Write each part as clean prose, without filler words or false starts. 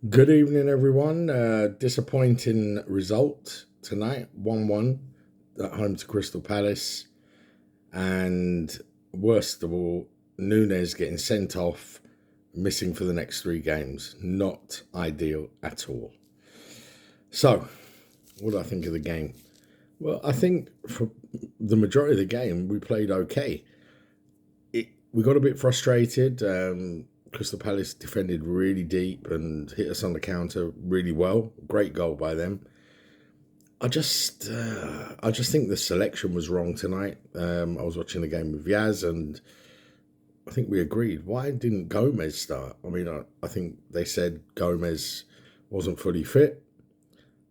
Good evening, everyone. Disappointing result tonight, 1-1 at home to Crystal Palace. And worst of all, Nunes getting sent off, missing for the next three games. Not ideal at all. So, what do I think of the game? Well, I think for the majority of the game, we played okay. We got a bit frustrated. Crystal Palace defended really deep and hit us on the counter really well. Great goal by them. I just think the selection was wrong tonight. I was watching the game with Yaz, and I think we agreed. Why didn't Gomez start? I mean, I think they said Gomez wasn't fully fit.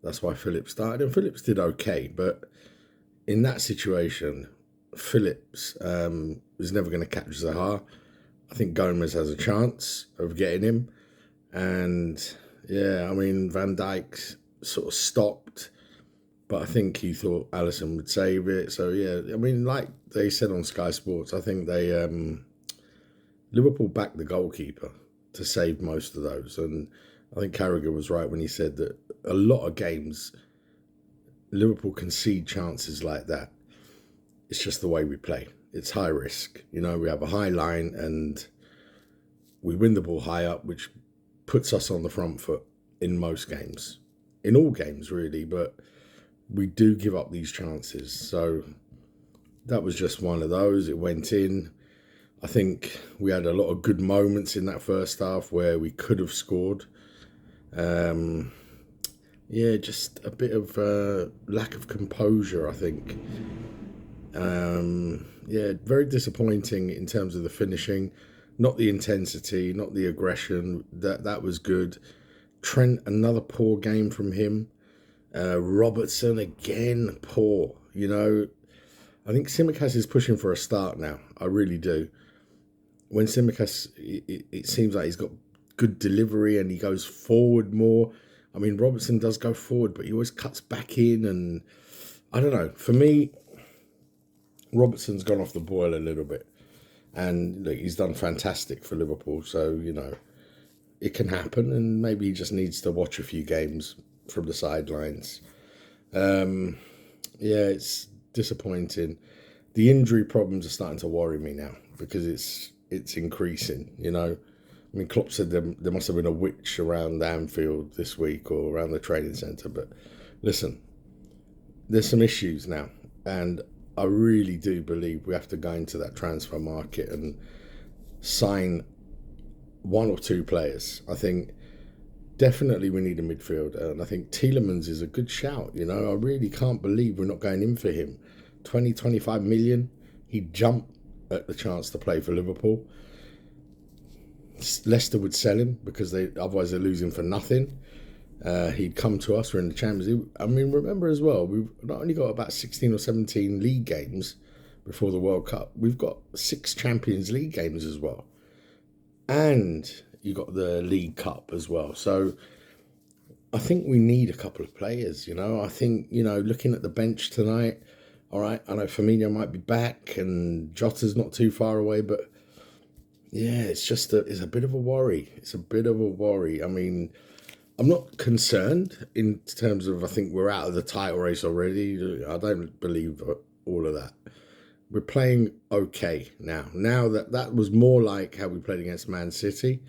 That's why Phillips started, and Phillips did okay. But in that situation, Phillips is never going to catch Zaha. I think Gomez has a chance of getting him. And yeah, I mean, Van Dijk sort of stopped, but I think he thought Alisson would save it. So yeah, I mean, like they said on Sky Sports, I think they Liverpool backed the goalkeeper to save most of those. And I think Carragher was right when he said that a lot of games Liverpool concede chances like that. It's just the way we play. It's high risk. You know, we have a high line and we win the ball high up, which puts us on the front foot in most games. In all games, really, but we do give up these chances. So that was just one of those. It went in. I think we had a lot of good moments in that first half where we could have scored. Yeah, just a bit of lack of composure, I think. Yeah, very disappointing in terms of the finishing, not the intensity, not the aggression. That was good. Trent, another poor game from him. Robertson again, poor. You know, I think Tsimikas is pushing for a start now. I really do. When Tsimikas, it seems like he's got good delivery and he goes forward more. I mean, Robertson does go forward, but he always cuts back in, and I don't know. For me, Robertson's gone off the boil a little bit, and look, he's done fantastic for Liverpool. So you know, it can happen, and maybe he just needs to watch a few games from the sidelines. Yeah, it's disappointing. The injury problems are starting to worry me now because it's increasing. You know, I mean, Klopp said there must have been a witch around Anfield this week or around the training centre. But listen, there's some issues now, and I really do believe we have to go into that transfer market and sign one or two players. I think definitely we need a midfielder, and I think Tielemans is a good shout. You know, I really can't believe we're not going in for him. 20, 25 million. He'd jump at the chance to play for Liverpool. Leicester would sell him because otherwise they're losing for nothing. He'd come to us. We're in the Champions League. I mean, remember as well, we've not only got about 16 or 17 league games before the World Cup, we've got 6 Champions League games as well. And you got the League Cup as well. So I think we need a couple of players, you know. I think, you know, looking at the bench tonight, all right, I know Firmino might be back and Jota's not too far away, but yeah, it's a bit of a worry. It's a bit of a worry. I mean, I'm not concerned in terms of I think we're out of the title race already. I don't believe all of that. We're playing okay now. Now that was more like how we played against Man City,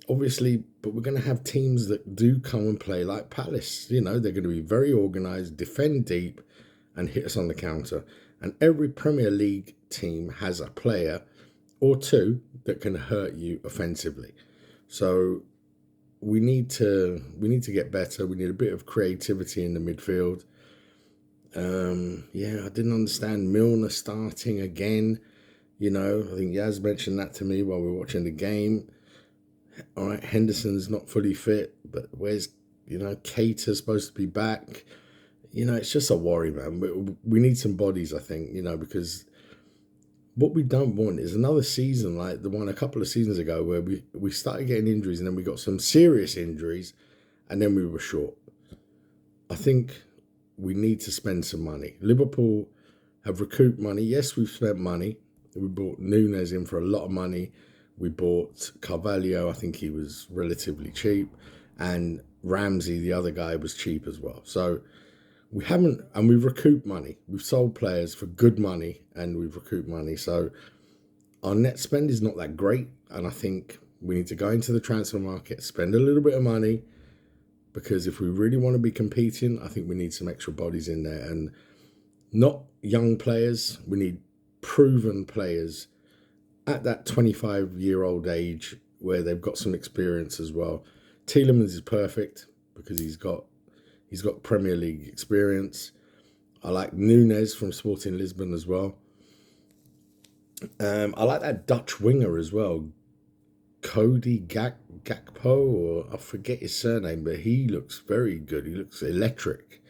obviously, but we're going to have teams that do come and play like Palace. You know, they're going to be very organised, defend deep, and hit us on the counter. And every Premier League team has a player or two that can hurt you offensively. So we need to get better. We need a bit of creativity in the midfield. Yeah, I didn't understand Milner starting again. You know, I think Yaz mentioned that to me while we were watching the game. All right, Henderson's not fully fit, but where's, you know, Keita's supposed to be back. You know, it's just a worry, man. We need some bodies, I think, you know, because what we don't want is another season like the one a couple of seasons ago where we started getting injuries and then we got some serious injuries and then we were short. I think we need to spend some money. Liverpool have recouped money. Yes, we've spent money. We bought Nunes in for a lot of money. We bought Carvalho. I think he was relatively cheap. and Ramsey, the other guy, was cheap as well. So we haven't, and we've recouped money. We've sold players for good money, and we've recouped money. So our net spend is not that great, and I think we need to go into the transfer market, spend a little bit of money, because if we really want to be competing, I think we need some extra bodies in there, and not young players. We need proven players at that 25-year-old age where they've got some experience as well. Tielemans is perfect because he's got Premier League experience. I like Nunes from Sporting Lisbon as well. I like that Dutch winger as well, Cody Gakpo, or I forget his surname, but he looks very good. He looks electric.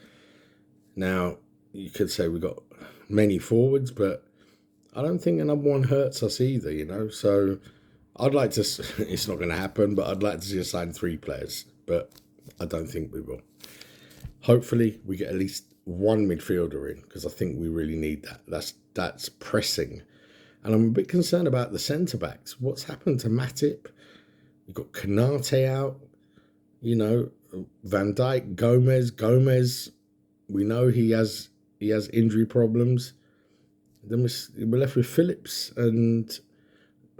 Now, you could say we've got many forwards, but I don't think another one hurts us either, you know. So I'd like to, it's not going to happen, but I'd like to see us sign 3 players, but I don't think we will. Hopefully we get at least one midfielder in, because I think we really need that. That's pressing. And I'm a bit concerned about the centre-backs. What's happened to Matip? You've got Kanate out, you know, Van Dijk, Gomez, we know he has injury problems. Then we're left with Phillips, and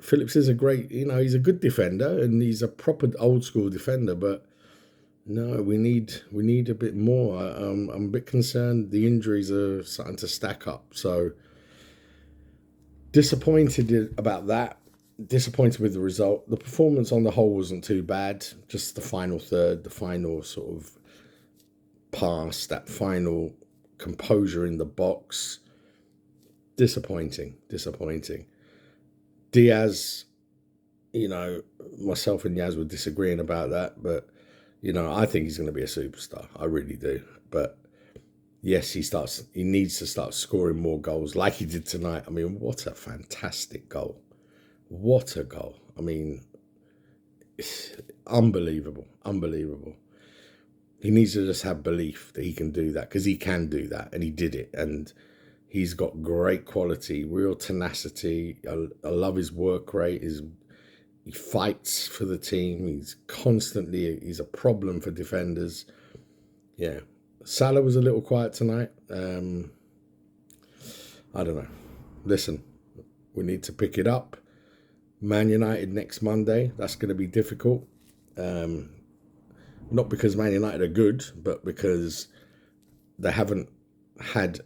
Phillips is a great, you know, he's a good defender, and he's a proper old school defender, but no, we need a bit more. I'm a bit concerned the injuries are starting to stack up. So disappointed about that. Disappointed with the result. The performance on the whole wasn't too bad. Just the final third, the final sort of pass, that final composure in the box. Disappointing. Diaz, you know, myself and Yaz were disagreeing about that, but, you know, I think he's going to be a superstar. I really do. But yes, he needs to start scoring more goals like he did tonight. I mean, what a fantastic goal. What a goal. I mean, unbelievable. He needs to just have belief that he can do that, because he can do that, and he did it. And he's got great quality, real tenacity. I love his work rate. He fights for the team. He's a problem for defenders. Yeah. Salah was a little quiet tonight. I don't know. Listen, we need to pick it up. Man United next Monday. That's going to be difficult. Not because Man United are good, but because they haven't had,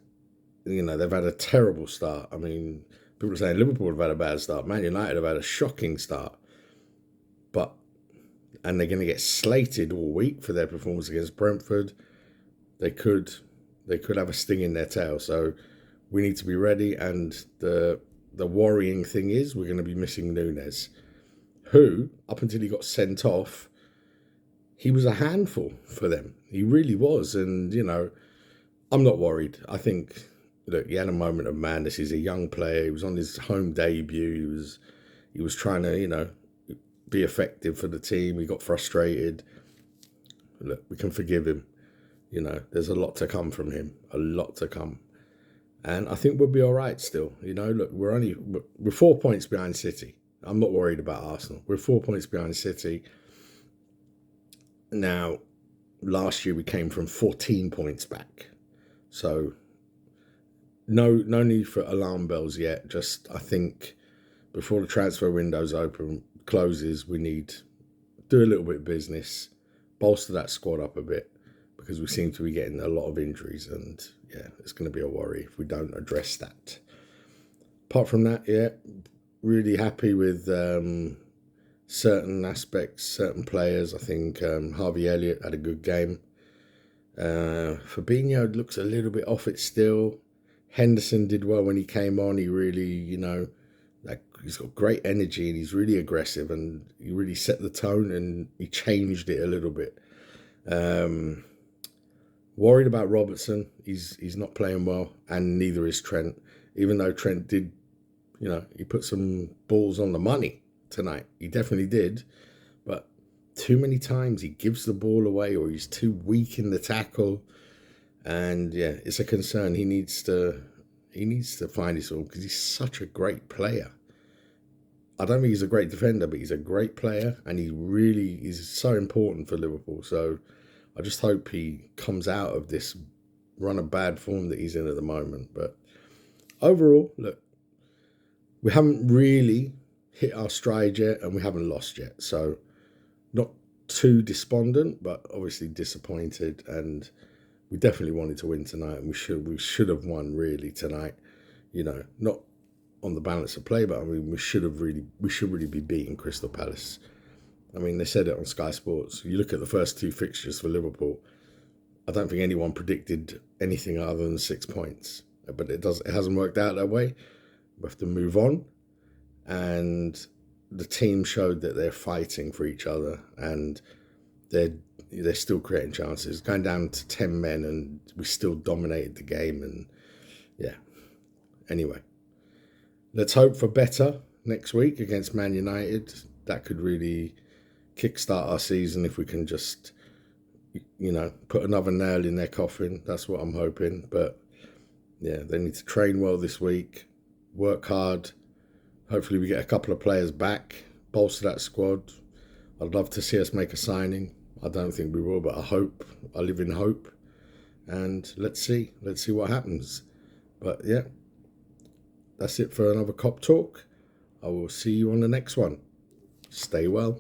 you know, they've had a terrible start. I mean, people are saying Liverpool have had a bad start. Man United have had a shocking start. And they're going to get slated all week for their performance against Brentford. They could have a sting in their tail. So we need to be ready. And the worrying thing is we're going to be missing Nunes, who, up until he got sent off, he was a handful for them. He really was. And, you know, I'm not worried. I think, look, he had a moment of madness. He's a young player. He was on his home debut. He was trying to, you know, be effective for the team. He got frustrated. Look, we can forgive him. You know, there's a lot to come from him. A lot to come. And I think we'll be all right still. You know, look, we're 4 points behind City. I'm not worried about Arsenal. We're 4 points behind City. Now, last year we came from 14 points back. So no need for alarm bells yet. Just, I think, before the transfer window's closes, we need to do a little bit of business, bolster that squad up a bit, because we seem to be getting a lot of injuries, and yeah, it's going to be a worry if we don't address that. Apart from that, yeah, really happy with certain aspects, certain players. I think Harvey Elliott had a good game. Fabinho looks a little bit off it still. Henderson did well when he came on. He really, you know, he's got great energy and he's really aggressive, and he really set the tone and he changed it a little bit. Worried about Robertson. He's not playing well, and neither is Trent. Even though Trent did, you know, he put some balls on the money tonight. He definitely did. But too many times he gives the ball away, or he's too weak in the tackle. And yeah, it's a concern. He needs to find his all, because he's such a great player. I don't think he's a great defender, but he's a great player, and he really is so important for Liverpool. So I just hope he comes out of this run of bad form that he's in at the moment. But overall, look, we haven't really hit our stride yet, and we haven't lost yet. So not too despondent, but obviously disappointed. And we definitely wanted to win tonight, and we should have won really tonight. You know, not on the balance of play, but I mean, we should really be beating Crystal Palace. I mean, they said it on Sky Sports. You look at the first two fixtures for Liverpool, I don't think anyone predicted anything other than 6 points. But it hasn't worked out that way. We have to move on. And the team showed that they're fighting for each other, and they're still creating chances. Going down to 10 men, and we still dominated the game. And yeah, anyway, let's hope for better next week against Man United. That could really kickstart our season if we can just, you know, put another nail in their coffin. That's what I'm hoping. But yeah, they need to train well this week, work hard. Hopefully we get a couple of players back, bolster that squad. I'd love to see us make a signing. I don't think we will, but I live in hope. And let's see what happens. But yeah, that's it for another Cop Talk. I will see you on the next one. Stay well.